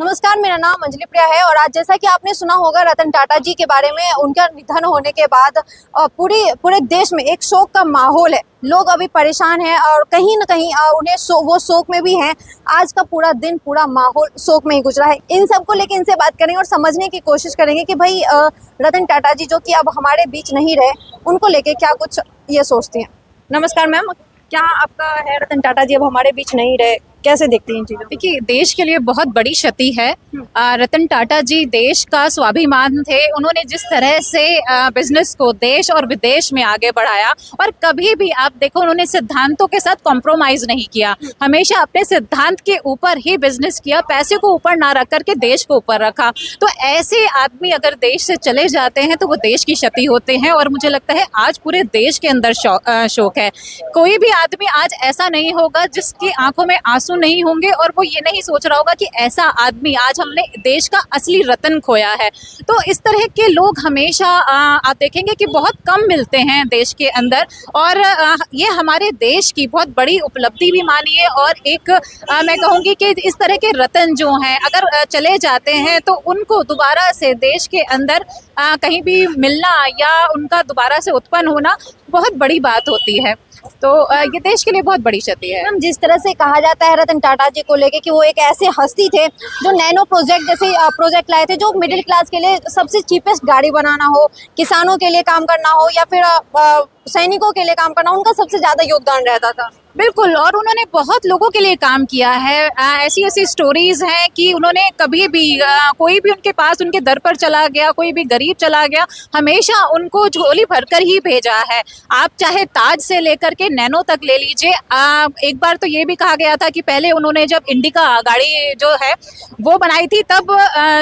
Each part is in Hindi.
नमस्कार, मेरा नाम अंजलि प्रिया है और आज जैसा कि आपने सुना होगा रतन टाटा जी के बारे में, उनका निधन होने के बाद पूरे देश में एक शोक का माहौल है। लोग अभी परेशान हैं और कहीं न कहीं उन्हें वो शोक में भी हैं। आज का पूरा दिन, पूरा माहौल शोक में ही गुजरा है। इन सबको लेकर इनसे बात करेंगे और समझने की कोशिश करेंगे कि भाई रतन टाटा जी जो कि अब हमारे बीच नहीं रहे, उनको लेके क्या कुछ ये सोचती हैं। नमस्कार मैम, क्या आपका है रतन टाटा जी अब हमारे बीच नहीं रहे, कैसे देखती हैं इन चीज़ों? देखिए, देश के लिए बहुत बड़ी क्षति है। रतन टाटा जी देश का स्वाभिमान थे। उन्होंने जिस तरह से बिजनेस को देश और विदेश में आगे बढ़ाया और कभी भी आप देखो उन्होंने सिद्धांतों के साथ कॉम्प्रोमाइज नहीं किया। हमेशा अपने सिद्धांत के ऊपर ही बिजनेस किया, पैसे को ऊपर ना रख करके देश को ऊपर रखा। तो ऐसे आदमी अगर देश से चले जाते हैं तो वो देश की क्षति होते हैं और मुझे लगता है आज पूरे देश के अंदर शोक है। कोई भी आदमी आज ऐसा नहीं होगा जिसकी आंखों में आंसू नहीं होंगे और वो ये नहीं सोच रहा होगा कि ऐसा आदमी, आज हमने देश का असली रतन खोया है। तो इस तरह के लोग हमेशा आप देखेंगे कि बहुत कम मिलते हैं देश के अंदर और ये हमारे देश की बहुत बड़ी उपलब्धि भी मानिए। और एक मैं कहूँगी कि इस तरह के रतन जो हैं अगर चले जाते हैं तो उनको दोबारा से देश के अंदर कहीं भी मिलना या उनका दोबारा से उत्पन्न होना बहुत बड़ी बात होती है। तो ये देश के लिए बहुत बड़ी क्षति है। मैम, जिस तरह से कहा जाता है रतन टाटा जी को लेके कि वो एक ऐसे हस्ती थे जो नैनो प्रोजेक्ट जैसे प्रोजेक्ट लाए थे, जो मिडिल क्लास के लिए सबसे चीपेस्ट गाड़ी बनाना हो, किसानों के लिए काम करना हो या फिर सैनिकों के लिए काम करना, उनका सबसे ज्यादा योगदान रहता था। बिल्कुल, और उन्होंने बहुत लोगों के लिए काम किया है। ऐसी ऐसी स्टोरीज हैं कि उन्होंने कभी भी कोई भी उनके पास उनके दर पर चला गया, कोई भी गरीब चला गया, हमेशा उनको झोली भरकर ही भेजा है। आप चाहे ताज से लेकर के नैनो तक ले लीजिए। एक बार तो ये भी कहा गया था कि पहले उन्होंने जब इंडिका गाड़ी जो है वो बनाई थी तब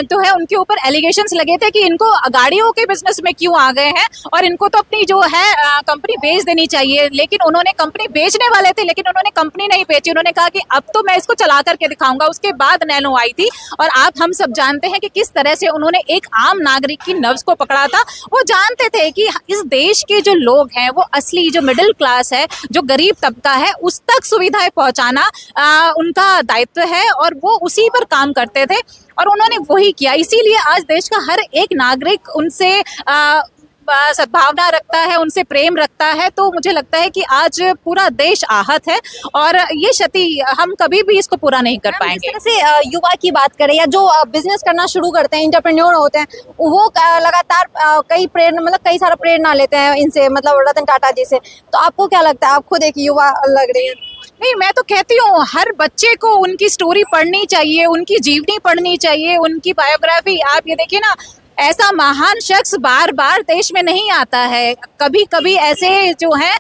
जो है उनके ऊपर एलिगेशंस लगे थे कि इनको गाड़ियों के बिजनेस में क्यों आ गए हैं और इनको तो अपनी जो है कंपनी बेच देनी चाहिए। लेकिन उन्होंने कंपनी बेचने वाले थे, लेकिन उन्होंने कंपनी नहीं बेची। उन्होंने कहा कि अब तो मैं इसको चला करके दिखाऊंगा। उसके बाद नैनो आई थी और हम सब जानते हैं कि किस तरह से उन्होंने एक आम नागरिक की नब्ज को पकड़ा था। वो जानते थे कि इस देश के जो लोग हैं, वो असली जो मिडिल क्लास है, जो गरीब तबका है, उस तक सुविधाएं पहुंचाना उनका दायित्व है और वो उसी पर काम करते थे और उन्होंने वही किया। इसीलिए आज देश का हर एक नागरिक उनसे सद्भावना रखता है, उनसे प्रेम रखता है। तो मुझे लगता है कि आज पूरा देश आहत है और ये क्षति हम कभी भी इसको पूरा नहीं कर पाएंगे। जैसे युवा की बात करें या जो बिजनेस करना शुरू करते हैं, इंटरप्रेन्योर होते हैं, वो लगातार कई सारा प्रेरणा लेते हैं इनसे, मतलब रतन टाटा जी से। तो आपको क्या लगता है, आप खुद एक युवा लग रही है? नहीं, मैं तो कहती हूँ हर बच्चे को उनकी स्टोरी पढ़नी चाहिए, उनकी जीवनी पढ़नी चाहिए, उनकी बायोग्राफी। आप ये देखिए ना, ऐसा महान शख्स बार बार देश में नहीं आता है। कभी कभी ऐसे जो हैं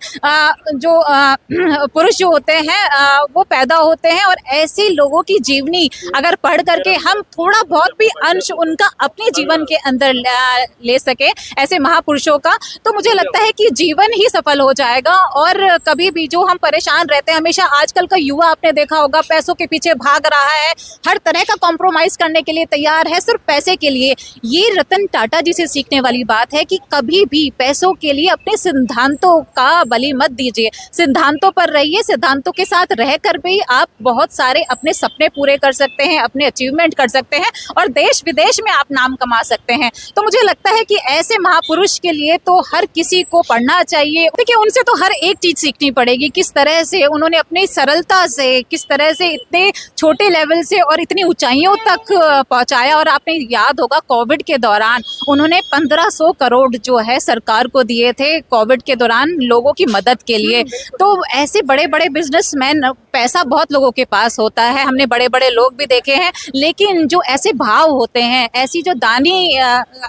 पुरुष जो होते हैं वो पैदा होते हैं और ऐसे लोगों की जीवनी अगर पढ़ करके हम थोड़ा बहुत भी अंश उनका अपने जीवन के अंदर ले सके, ऐसे महापुरुषों का, तो मुझे लगता है कि जीवन ही सफल हो जाएगा। और कभी भी जो हम परेशान रहते हैं हमेशा, आजकल का युवा आपने देखा होगा पैसों के पीछे भाग रहा है, हर तरह का कॉम्प्रोमाइज करने के लिए तैयार है सिर्फ पैसे के लिए। ये रतन टाटा जी से सीखने वाली बात है कि कभी भी पैसों के लिए अपने सिद्धांतों का बलि मत दीजिए। सिद्धांतों पर रहिए, सिद्धांतों के साथ रहकर भी आप बहुत सारे अपने सपने पूरे कर सकते हैं, अपने अचीवमेंट कर सकते हैं और देश विदेश में आप नाम कमा सकते हैं। तो मुझे लगता है कि ऐसे महापुरुष के लिए तो हर किसी को पढ़ना चाहिए। देखिए, उनसे तो हर एक चीज सीखनी पड़ेगी, किस तरह से उन्होंने अपनी सरलता से, किस तरह से इतने छोटे लेवल से और इतनी ऊंचाइयों तक पहुंचाया। और आपने याद होगा कोविड के दौरान उन्होंने 1500 करोड़ जो है सरकार को दिए थे कोविड के दौरान लोगों की मदद के लिए। तो ऐसे बड़े बड़े बिजनेसमैन, पैसा बहुत लोगों के पास होता है, हमने बड़े बड़े लोग भी देखे हैं, लेकिन जो ऐसे भाव होते हैं, ऐसी जो दानी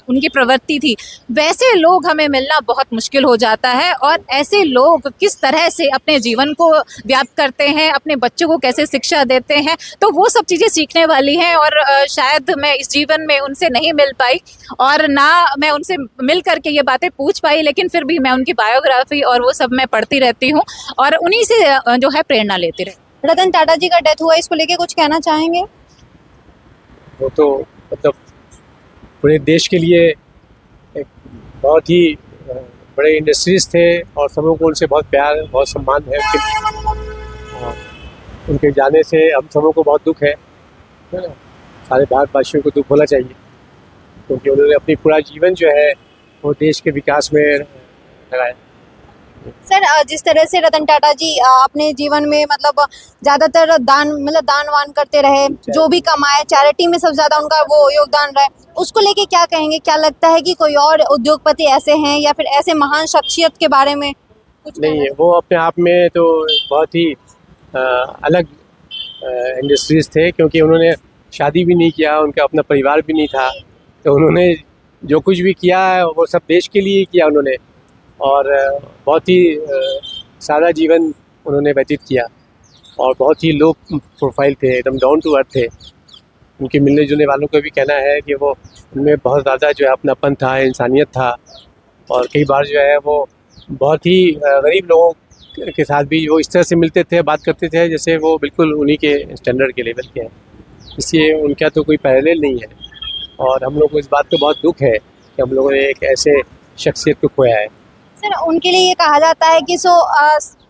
उनकी प्रवृत्ति थी, वैसे लोग हमें मिलना बहुत मुश्किल हो जाता है। और ऐसे लोग किस तरह से अपने जीवन को व्याप्त करते हैं, अपने बच्चों को कैसे शिक्षा देते हैं, तो वो सब चीज़ें सीखने वाली हैं। और शायद मैं इस जीवन में उनसे नहीं मिल पाई और ना मैं उनसे मिल करके ये बातें पूछ पाई, लेकिन फिर भी मैं उनकी बायोग्राफी और वो सब मैं पढ़ती रहती हूँ और उन्हीं से जो है प्रेरणा लेती रहती। रतन टाटा जी का डेथ हुआ, इसको लेके कुछ कहना चाहेंगे? वो तो मतलब पूरे देश के लिए एक बहुत ही बड़े इंडस्ट्रीज थे और सबों को उनसे बहुत प्यार, बहुत सम्मान है उनके जाने से हम सबों को बहुत दुख है ना। सारे भारतवासियों को दुख होना चाहिए, क्योंकि उन्होंने अपनी पूरा जीवन जो है वो देश के विकास में लगाया। सर जिस तरह से रतन टाटा जी अपने जीवन में मतलब ज्यादातर दान वान करते रहे, जो भी कमाए चैरिटी में सबसे ज्यादा उनका वो योगदान रहे, उसको लेके क्या कहेंगे? क्या लगता है कि कोई और उद्योगपति ऐसे हैं या फिर ऐसे महान शख्सियत के बारे में कुछ नहीं है, वो अपने आप में तो बहुत ही अलग इंडस्ट्रीज थे, क्योंकि उन्होंने शादी भी नहीं किया, उनका अपना परिवार भी नहीं था, तो उन्होंने जो कुछ भी किया वो सब देश के लिए ही किया उन्होंने, और बहुत ही सादा जीवन उन्होंने व्यतीत किया, और बहुत ही लो प्रोफाइल थे, एकदम डाउन टू अर्थ थे। उनके मिलने जुलने वालों का भी कहना है कि वो उनमें बहुत ज़्यादा जो है अपनापन था, इंसानियत था, और कई बार जो है वो बहुत ही गरीब लोगों के साथ भी वो इस तरह से मिलते थे, बात करते थे जैसे वो बिल्कुल उन्हीं के स्टैंडर्ड के लेवल के हैं। इसलिए उनका तो कोई पैरेलल नहीं है, और हम लोग को इस बात का बहुत दुख है कि हम लोगों ने एक ऐसे शख्सियत को खोया है। सर उनके लिए ये कहा जाता है कि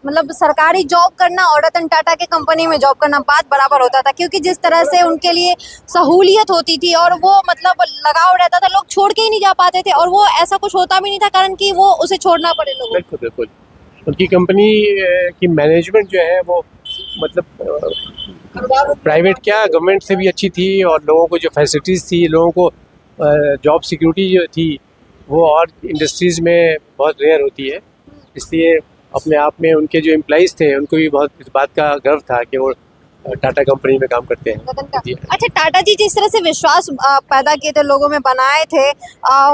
मतलब सरकारी जॉब करना और रतन टाटा के कंपनी में जॉब करना बात बराबर होता था, क्योंकि जिस तरह से उनके लिए सहूलियत होती थी और वो मतलब लगाव रहता था, लोग छोड़ के ही नहीं जा पाते थे, और वो ऐसा कुछ होता भी नहीं था कारण कि वो उसे छोड़ना पड़े लोगों को। बिल्कुल बिल्कुल, उनकी कंपनी की मैनेजमेंट जो है वो मतलब प्राइवेट क्या गवर्नमेंट से भी अच्छी थी, और लोगों को जो फैसिलिटीज़ थी, लोगों को जॉब सिक्योरिटी जो थी वो और इंडस्ट्रीज़ में बहुत रेयर होती है। इसलिए अपने आप में उनके जो एम्प्लॉइज़ थे उनको भी बहुत इस बात का गर्व था कि वो टाटा कंपनी में काम करते हैं। अच्छा, टाटा जी जिस तरह से विश्वास पैदा किए थे, लोगों में बनाए थे,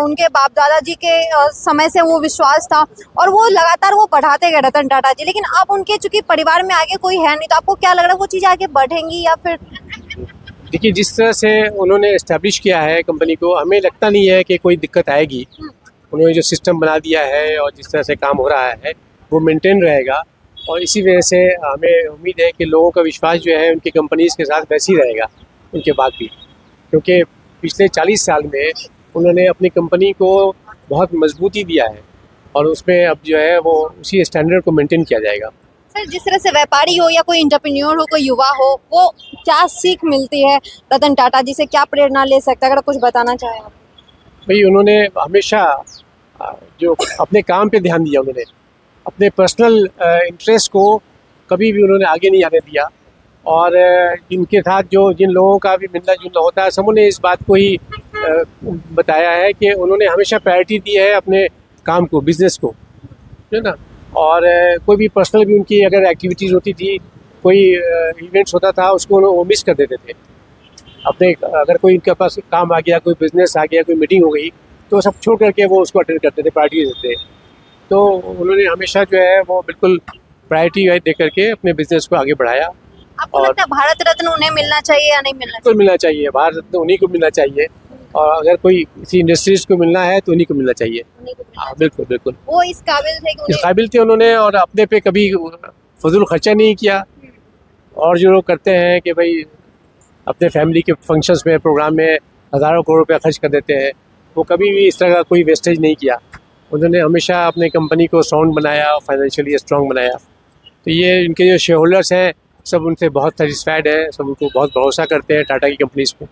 उनके बाप दादा जी के समय से वो विश्वास था और वो लगातार वो बढ़ाते गए रतन टाटा जी। लेकिन अब उनके चूंकि परिवार में आगे कोई है नहीं, तो आपको क्या लग रहा है वो चीज़ आगे बढ़ेंगी या फिर? देखिए, जिस तरह से उन्होंने इस्टेब्लिश किया है कंपनी को, हमें लगता नहीं है कि कोई दिक्कत आएगी। उन्होंने जो सिस्टम बना दिया है और जिस तरह से काम हो रहा है वो मेंटेन रहेगा, और इसी वजह से हमें उम्मीद है कि लोगों का विश्वास जो है उनकी कंपनीज़ के साथ वैसे ही रहेगा उनके बाद भी, क्योंकि पिछले 40 साल में उन्होंने अपनी कंपनी को बहुत मजबूती दिया है, और उसमें अब जो है वो उसी स्टैंडर्ड को मेंटेन किया जाएगा। सर जिस तरह से व्यापारी हो या कोई एंटरप्रेन्योर हो, कोई युवा हो, वो क्या सीख मिलती है रतन टाटा जी से, क्या प्रेरणा ले सकता है? अगर कुछ बताना चाहें आप। भाई, उन्होंने हमेशा जो अपने काम पे ध्यान दिया, उन्होंने अपने पर्सनल इंटरेस्ट को कभी भी उन्होंने आगे नहीं आने दिया, और इनके साथ जिन लोगों का भी मिलना जुलना होता है, सबों ने इस बात को ही बताया है कि उन्होंने हमेशा प्रायोरिटी दी है अपने काम को, बिजनेस को, है ना। और कोई भी पर्सनल भी उनकी अगर एक्टिविटीज़ होती थी, कोई इवेंट्स होता था, उसको वो मिस कर देते थे अपने। अगर कोई इनके पास काम आ गया, कोई बिजनेस आ गया, कोई मीटिंग हो गई, तो सब छोड़ करके वो उसको अटेंड करते थे, प्रायोरिटी देते थे। तो उन्होंने हमेशा जो है वो बिल्कुल प्रायोरिटी दे करके अपने बिजनेस को आगे बढ़ाया। आपको लगता है भारत रत्न उन्हें मिलना चाहिए या नहीं मिलना चाहिए? बिल्कुल मिलना चाहिए, भारत रत्न उन्हीं को मिलना चाहिए, और अगर कोई किसी इंडस्ट्रीज को मिलना है तो उन्हीं को मिलना चाहिए। हाँ, बिल्कुल बिल्कुल, वो इस काबिल थे कि इस काबिल थे उन्होंने, और अपने पे कभी फजूल खर्चा नहीं किया। और जो लोग करते हैं कि भाई अपने फैमिली के फंक्शंस में, प्रोग्राम में हज़ारों करोड़ रुपया खर्च कर देते हैं, वो कभी भी इस तरह का कोई वेस्टेज नहीं किया। उन्होंने हमेशा अपने कंपनी को साउंड बनाया, फाइनेंशियली स्ट्रॉन्ग बनाया। तो ये इनके जो शेयर होल्डर्स हैं सब उनसे बहुत सेटिस्फाइड है, सब उनको बहुत भरोसा करते हैं टाटा की कंपनीज पे।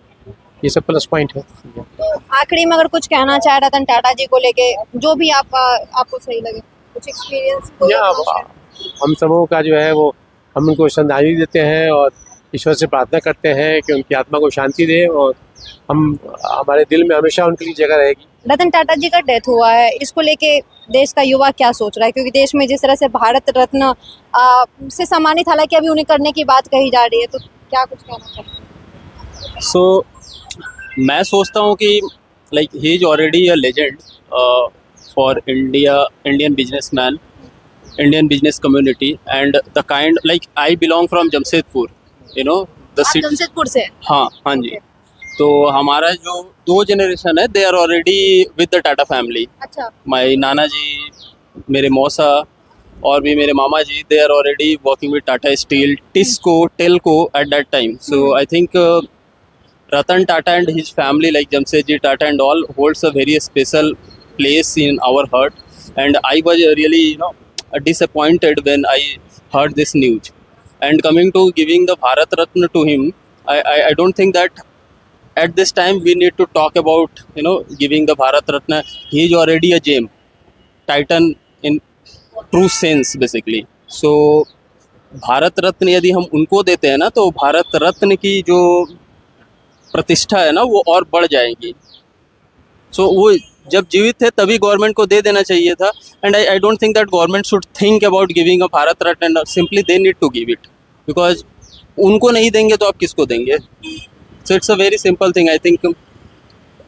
ये सब प्लस पॉइंट है। तो आखिरी में अगर कुछ कहना चाहे रतन टाटा जी को लेके, जो भी आपको सही लगे, कुछ एक्सपीरियंस? हम सबों का जो है वो, हम उनको श्रद्धांजलि देते हैं और ईश्वर से प्रार्थना करते हैं कि उनकी आत्मा को शांति दे, और हमारे दिल में हमेशा उनके लिए जगह रहेगी। रतन टाटा जी का डेथ हुआ है, इसको लेके देश का युवा क्या सोच रहा है? क्योंकि देश में जिस तरह से भारत रत्न से सम्मानित, हालांकि अभी उन्हें करने की बात कही जा रही है, तो क्या कुछ कहना चाहते हैं? सो मैं सोचता हूँ कि like he is already a legend for Indian businessman, Indian business community, and the kind like I belong from Jamshedpur, you know the आप सिटी। जमशेदपुर से? हाँ हाँ जी। तो हमारा जो 2 जनरेशन है, they are already with the Tata family. अच्छा। माय नाना जी, मेरे मौसा और भी मेरे मामा जी, they are already working with Tata Steel, TISCO, TELCO at that time. So I think Ratan Tata and his family, like Jamshedji Tata and all, holds a very special place in our heart. And I was really, disappointed when I heard this news. And coming to giving the Bharat Ratna to him, I don't think that at this time we need to talk about, giving the Bharat Ratna. He is already a gem, titan in true sense basically. So Bharat Ratna यदि हम उनको देते हैं ना, तो भारत रत्न की जो प्रतिष्ठा है ना वो और बढ़ जाएगी. सो वो जब जीवित थे तभी गवर्नमेंट को दे देना चाहिए था. And I don't think that government should think about giving a Bharat Ratna. Simply they need to give it, because उनको नहीं देंगे तो आप किसको देंगे. So it's a very simple thing. I think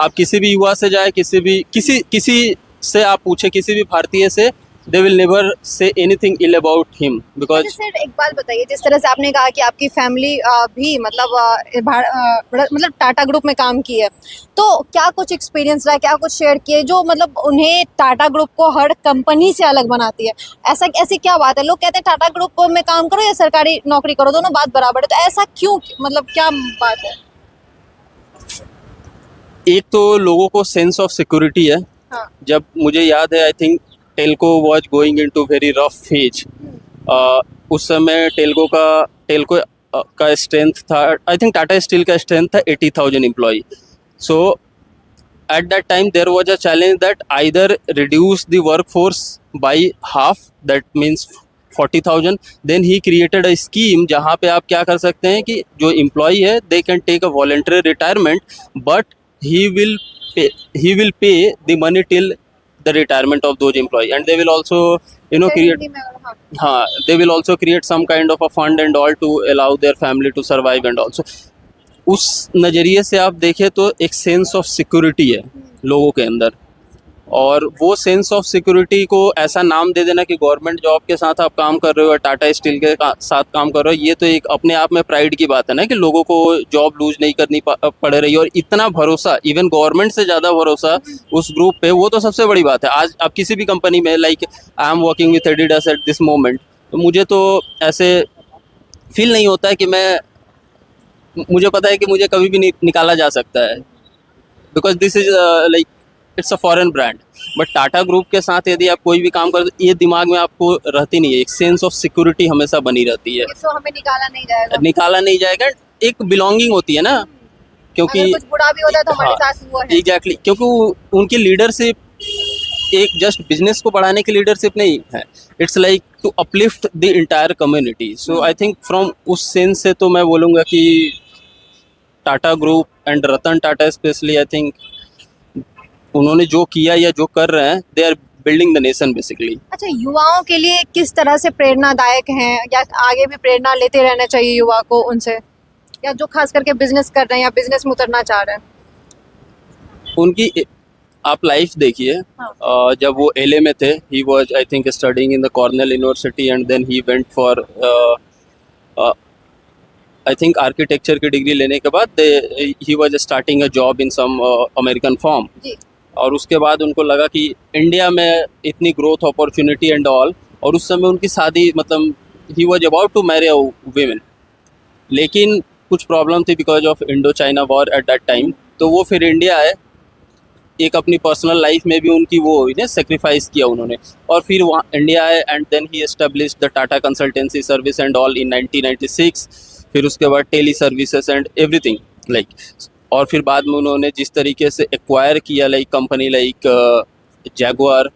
आप किसी भी युवा से जाए, किसी से आप पूछे, किसी भी भारतीय से, they will never say anything ill about him because. Sir एक बात बताइए, जिस तरह से आपने कहा कि आपकी फैमिली भी मतलब टाटा ग्रुप में काम की है, तो क्या कुछ एक्सपीरियंस रहा, क्या कुछ शेयर किए जो मतलब उन्हें टाटा ग्रुप को हर कंपनी से अलग बनाती है? ऐसी क्या बात है? लोग कहते हैं टाटा ग्रुप में काम करो या सरकारी नौकरी करो, दोनों बात बराबर है, तो ऐसा क्यों, मतलब क्या बात है? एक तो लोगों को सेंस ऑफ सिक्योरिटी है. हाँ. जब मुझे याद है, I think Telco was going in to very rough phase. उस समय टेल्को का स्ट्रेंथ था, आई थिंक टाटा स्टील का स्ट्रेंथ था 80,000 employee. So at that time there was a challenge that either reduce the work force by half, that means 40,000. Then he created a scheme जहाँ पे आप क्या कर सकते हैं कि जो एम्प्लॉई है they can take a voluntary retirement, but he will pay the money till the retirement of those employee, and they will also they will also create some kind of a fund and all to allow their family to survive and also. उस नज़रिए से आप देखें तो एक सेंस ऑफ सिक्योरिटी है लोगों के अंदर, और वो सेंस ऑफ सिक्योरिटी को ऐसा नाम दे देना कि गवर्नमेंट जॉब के साथ आप काम कर रहे हो, टाटा स्टील के साथ काम कर रहे हो, ये तो एक अपने आप में प्राइड की बात है ना कि लोगों को जॉब लूज नहीं करनी पड़ रही है. और इतना भरोसा, इवन गवर्नमेंट से ज़्यादा भरोसा उस ग्रुप पे, वो तो सबसे बड़ी बात है. आज आप किसी भी कंपनी में, like I am working with Adidas eight this moment, तो मुझे तो ऐसे फील नहीं होता है कि मुझे पता है कि मुझे कभी भी निकाला जा सकता है, because this is like it's a foreign brand. But Tata group के साथ यदि आप कोई भी काम करते तो ये दिमाग में आपको रहती नहीं है, एक सेंस ऑफ सिक्योरिटी हमेशा बनी रहती है. तो हमें निकाला नहीं जाएगा. एक बिलोंगिंग होती है ना, क्योंकि अगर कुछ बुरा भी होता है तो हमारे साथ हुआ है. एग्जैक्टली, क्योंकि उनकी लीडरशिप एक जस्ट बिजनेस को बढ़ाने की लीडरशिप नहीं है, it's like to uplift the entire community. So I think from उस सेंस से तो मैं बोलूँगा कि Tata group and Ratan Tata specially, I think उन्होंने जो किया या जो कर रहे हैं, they are building the nation basically. अच्छा, युवाओं के लिए किस तरह से प्रेरणादायक हैं, या आगे भी प्रेरणा लेते रहना चाहिए युवा को उनसे, या जो खास करके बिजनेस कर रहे हैं या बिजनेस में उतरना चाह रहे हैं? उनकी आप लाइफ देखिए. हाँ. जब वो एलए में थे, he was I think studying in the Cornell university, and then he went for I think architecture की डिग्री लेने के बाद he was starting a job in some American firm. और उसके बाद उनको लगा कि इंडिया में इतनी ग्रोथ अपॉर्चुनिटी एंड ऑल, और उस समय उनकी शादी, मतलब he was about to marry a women, लेकिन कुछ प्रॉब्लम थी because of Indo China war at that time. तो वो फिर इंडिया आए, एक अपनी पर्सनल लाइफ में भी उनकी वो सेक्रीफाइस किया उन्होंने, और फिर वहाँ इंडिया आए, and then he established the Tata consultancy service and all in 1996. फिर उसके बाद tele services and everything like. और फिर बाद में उन्होंने जिस तरीके से एक्वायर किया, like company like Jaguar,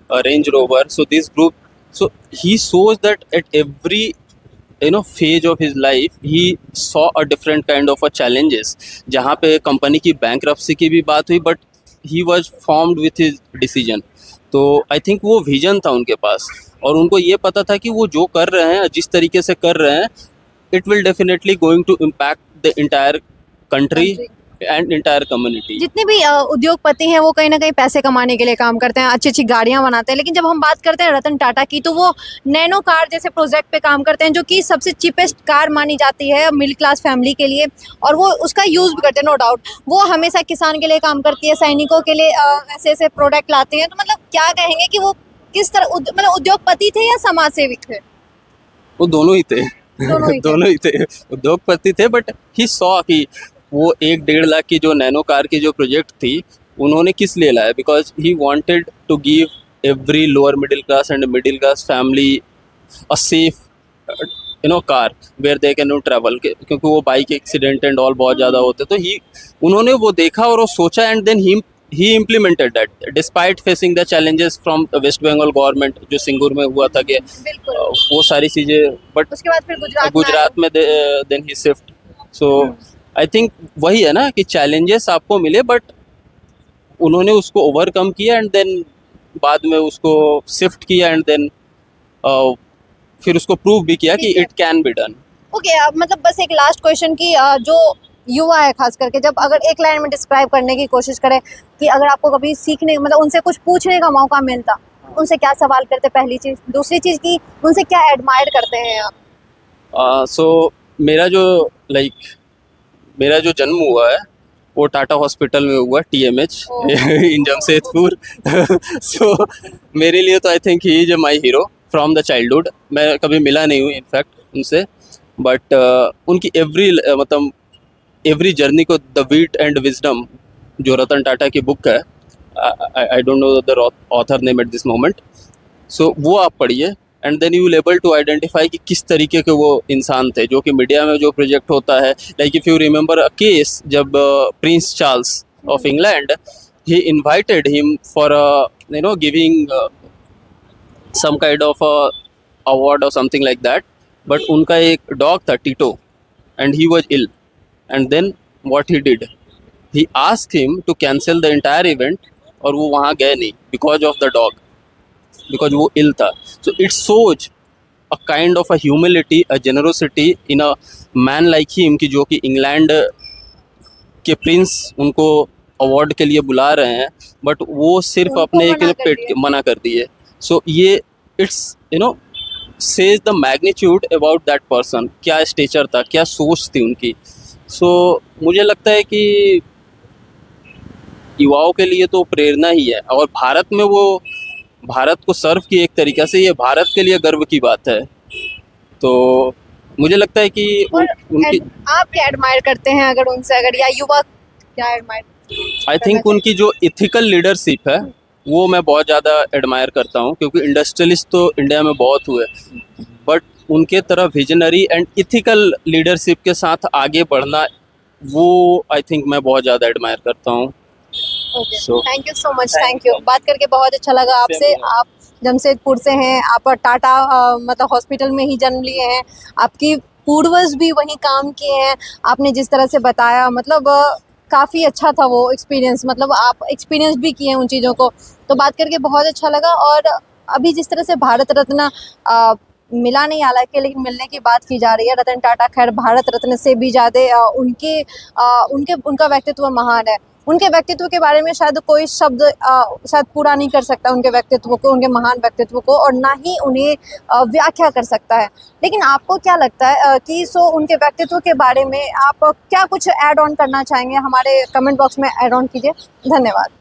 range rover, so this group, so he shows that at every phase of his life he saw a different kind of a challenges, जहाँ पे कंपनी की bankruptcy की भी बात हुई, but he was formed with his decision. तो आई थिंक वो विजन था उनके पास, और उनको ये पता था कि वो जो कर रहे हैं, जिस तरीके से कर रहे हैं, it will definitely going to impact the entire country and entire community. जितने भी उद्योगपति हैं वो कहीं ना कहीं पैसे कमाने के लिए काम करते हैं, अच्छी अच्छी गाड़ियां बनाते हैं, लेकिन जब हम बात करते हैं रतन टाटा की, तो वो नैनो कार जैसे प्रोजेक्ट पे काम करते हैं, जो कि सबसे चीपेस्ट कार मानी जाती है मिडिल क्लास फैमिली के लिए, और वो उसका यूज़ भी करते हैं, नो डाउट. वो हमेशा किसान के लिए काम करती है, सैनिकों के लिए ऐसे ऐसे प्रोडक्ट लाते हैं. तो मतलब क्या कहेंगे कि वो किस तरह मतलब उद्योगपति थे या समाज सेविक थे? वो दोनों ही थे. दोनों ही थे. उद्योगपति थे, बट ही सॉ कि वो 1-1.5 लाख की जो नैनो कार की जो प्रोजेक्ट थी, उन्होंने किस लिए लाया, because he wanted to give every lower middle class and middle class family a safe car where they can travel, क्योंकि वो बाइक एक्सीडेंट एंड ऑल बहुत ज़्यादा होते, तो उन्होंने वो देखा और वो सोचा, and then he implemented that despite facing the challenges from west Bengal government, जो सिंगूर में हुआ था कि बिल्कुल। वो सारी चीज़ें, बट उसके बाद फिर गुजरात में then he shift. So I think वही है ना कि चैलेंजेस आपको मिले, बट उन्होंने उसको ओवरकम किया, एंड देन बाद में उसको शिफ्ट किया, एंड देन फिर उसको प्रूव भी किया कि it can be done. Okay, अब मतलब बस एक लास्ट क्वेश्चन की जो युवा है खास करके, जब अगर एक लाइन में डिस्क्राइब करने की कोशिश करें कि अगर आपको कभी सीखने मतलब उनसे कुछ पूछने का मौका मिलता, उनसे क्या सवाल करते, पहली चीज, दूसरी चीज की उनसे क्या एडमायर करते हैं आप? सो मेरा जो जन्म हुआ है वो टाटा हॉस्पिटल में हुआ, TMH इन जमशेदपुर। सो मेरे लिए तो I think he is my hero from the childhood. मैं कभी मिला नहीं हूँ इनफैक्ट उनसे, बट उनकी एवरी जर्नी को, द वीट एंड विजडम, जो रतन टाटा की बुक है, I don't know the author name at this moment, so वो आप पढ़िए, and then you will able to identify कि किस तरीके के वो इंसान थे, जो कि मीडिया में जो प्रोजेक्ट होता है, like if you remember a case, जब Prince Charles of England, he invited him for giving some kind of award और समथिंग लाइक दैट, बट उनका एक डॉग था Tito, and he was ill, and then what he did, he asked him to cancel the entire event, और वो वहाँ गए नहीं because of the dog, because वो इल था। So it shows a kind of a humility, a generosity in a man like him, कि जो कि इंग्लैंड के प्रिंस उनको अवार्ड के लिए बुला रहे हैं, बट वो सिर्फ उनको अपने मना कर पेट दिया। मना कर दिए। सो ये it's says the magnitude about that person, क्या स्टेचर था, क्या सोच थी उनकी। सो मुझे लगता है कि युवाओं के लिए तो प्रेरणा ही है, और भारत को सर्व की एक तरीक़ा से, ये भारत के लिए गर्व की बात है। तो मुझे लगता है कि और उनकी, आप क्या एडमायर करते हैं अगर उनसे, अगर या युवा क्या एडमायर? आई थिंक उनकी जो इथिकल लीडरशिप है वो मैं बहुत ज़्यादा एडमायर करता हूँ, क्योंकि इंडस्ट्रियलिस्ट तो इंडिया में बहुत हुए, बट उनके तरह विजनरी एंड इथिकल लीडरशिप के साथ आगे बढ़ना, वो आई थिंक मैं बहुत ज़्यादा एडमायर करता हूँ। So, thank you so much, thank you. बात करके बहुत अच्छा लगा आपसे। आप जमशेदपुर से हैं, आप टाटा मतलब हॉस्पिटल में ही जन्म लिए हैं, आपकी पूर्वज भी वहीं काम किए हैं। आपने जिस तरह से बताया, मतलब काफ़ी अच्छा था वो एक्सपीरियंस, मतलब आप एक्सपीरियंस भी किए हैं उन चीज़ों को, तो बात करके बहुत अच्छा लगा। और अभी जिस तरह से भारत रत्न मिला नहीं हालांकि, लेकिन मिलने की बात की जा रही है, रतन टाटा खैर भारत रत्न से भी ज़्यादा उनका व्यक्तित्व महान है। उनके व्यक्तित्व के बारे में शायद कोई शब्द शायद पूरा नहीं कर सकता उनके व्यक्तित्व को, उनके महान व्यक्तित्व को, और ना ही उन्हें व्याख्या कर सकता है। लेकिन आपको क्या लगता है कि उनके व्यक्तित्व के बारे में आप क्या कुछ ऐड ऑन करना चाहेंगे? हमारे कमेंट बॉक्स में ऐड ऑन कीजिए। धन्यवाद।